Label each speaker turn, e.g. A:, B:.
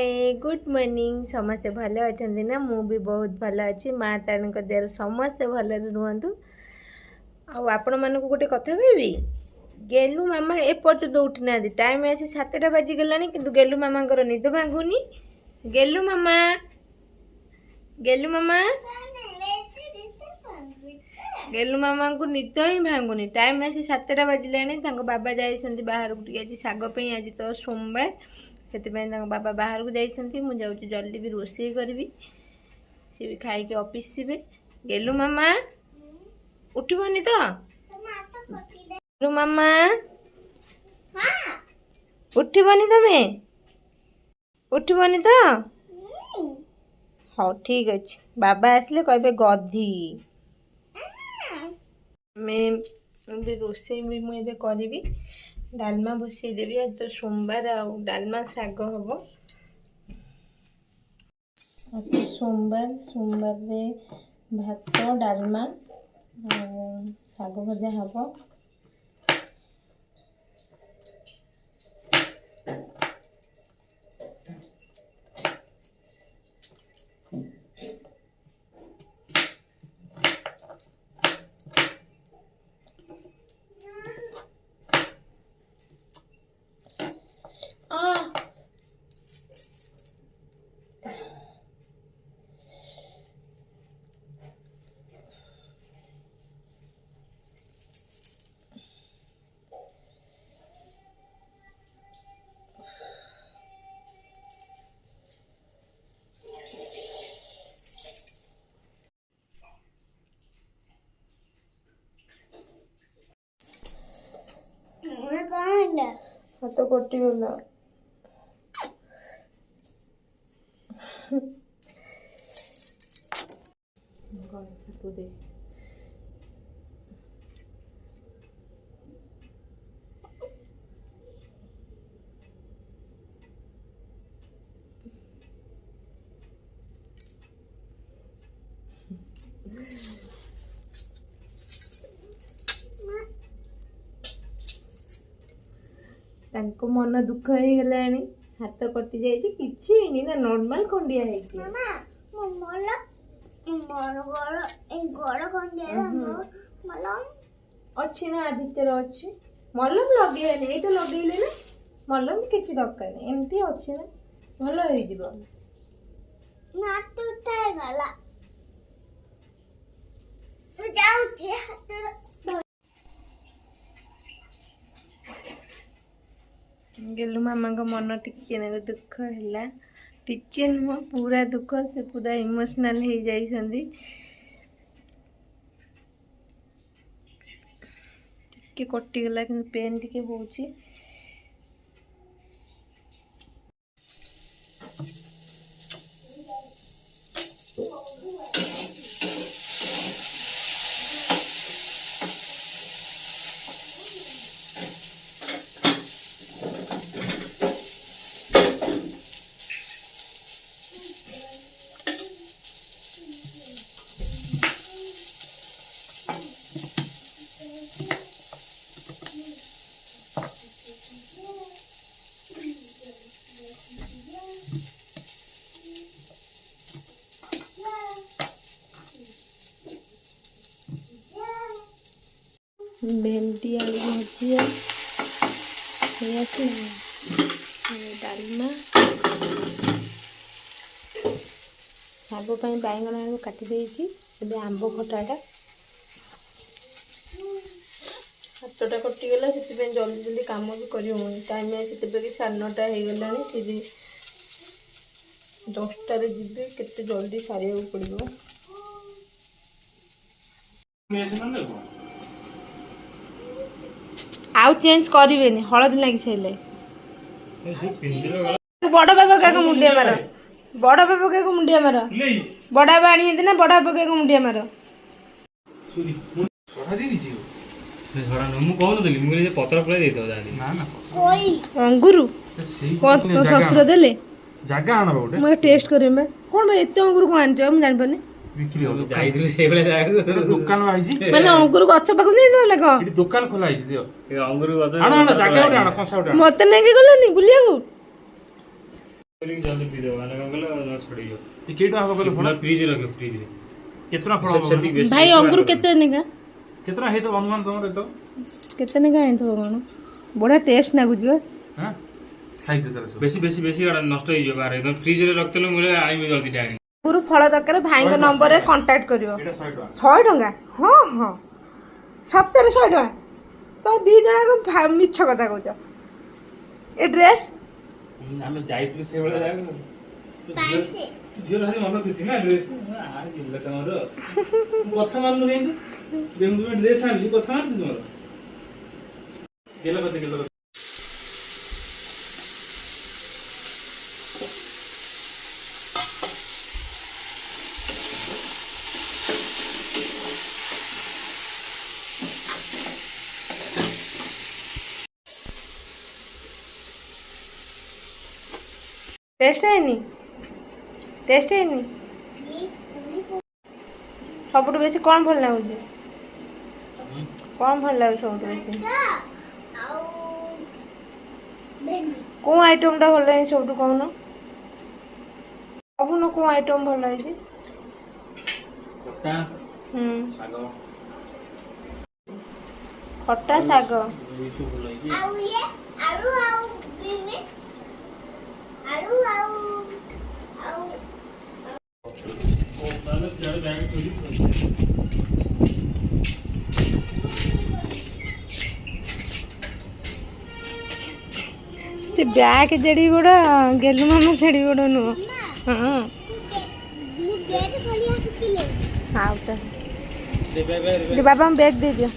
A: hi good morning समस्ते भल अच्छा ना मु भी बहुत भल अच्छी माँ तारण देहर समस्ते भल रुहतु आपण मानक गोटे कथा कहबी गेलु मामा एपर्यंत उठी ना टाइम आसी 7टा बाजिगला कि गेलु मामा निद भांगुनी गेलु मामा गेलु मामा को निद ही भांगुनी टाइम आसी 7टा बाजिला बाबा जाइए बाहर को आज शागपी आज तो सोमवार से बाबा बाहर को जाइए मुझे जल्दी भी रोषे करी सी भी खाई ऑफिस जीवे गेलु मामा उठबनी तो गेलु मामा उठबनी तमे उठबनी तो हाँ ठीक अच्छे बाबा आसले कहे गधी मैं रोषे भी मुझे करी डालमा बसईदेवी आज तो सोमवार डालमा शाग हम आज सोमवार सोमवार भात डालमा शाग भजा हम हाथ कटिगला तांको मन दुख हो गलानी हाथ कटि जाए कि ना नॉर्मल खंडिया है अच्छी ना भितर अच्छी मलम लगे ये तो लगेले ना मलम किसी दरकार नहीं एमती अच्छी ना भल हो गेलु मामा का मन टिके ना दुख है टिके नुह पूरा दुख से पूरा इमोशनल हो जाइए टिके कटिगला कि पेन टिके होची भेंडी आलू भजिया डालमा शाग बैगन आलू काटी देती आंब खटाटा हाथटा कटिगला से जल्दी जल्दी काम भी कर टाइम से 9:30 हो गला सी भी 10टारे जी केते जल्दी सारे पड़ो आउ चेंज करें हलदी लगी सारे बड़ बाबा क्या मुंडिया मार बड़ बाबा क्या मुंडिया मार बड़ बाबा आनी ना बड़ बाबा क्या मुंडिया मार अंगुर ससुर देले मुझे टेस्ट करें कौन एत अंगुर कौन आन जान पानी दुकान अंगुर गच पाक दुकान खोला मत नहीं गलनी बुलिया
B: जल्दी पी दो माने कगल न छड़ियो
C: ये केटा हबो कहले फल
B: फ्रिज रखे फ्रिज रे
C: केतना फल हबो
A: भाई अंगूर केते नेगा
C: केतना हे तो अनुमान तमरे तो
A: केते नेगा एंथो कोन बड़ा टेस्ट लागु जिबो
C: हां खाइ दे तरस
B: बेसी बेसी बेसी गाड़ा नष्ट हो जो बारे एकदम फ्रिज रे रखतले मुले आइबे जल्दी टाणी
A: गुरु फल दरकार भाई को नंबर रे कांटेक्ट करियो
C: एटा 100 टका
A: 100 टका हां हां सत्तर 100 टका तो दी जना को मिछ कथा कहछ ए ड्रेस
B: ଆମେ ଯାଇଥିଲୁ ସେ ବେଳେ ଯାଉ ଝିଅ ଭାରି ମନ ଖୁସି ନା ଡ୍ରେସ୍ ଆ ଜିଲ୍ଲା ତମର କଥା ମାନୁ କେମିତି ଯେମିତି ତୁମେ ଡ୍ରେସ୍ ଆଣିଲି କଥା ମାନୁଛି ତୁମର ଗେଲ
A: टेस्ट है सब बेसी कौन भल लगुच कौन भल लगे सब बेसी कौ आइटम टा भल लगे सब कहन कहून कौ आइटम भल लगे खट्टा शाग से बैग जड़ी बड़ा गेलु मामा जड़ी बड़ा नु हां हां तो दे बाबा बैग दे दियो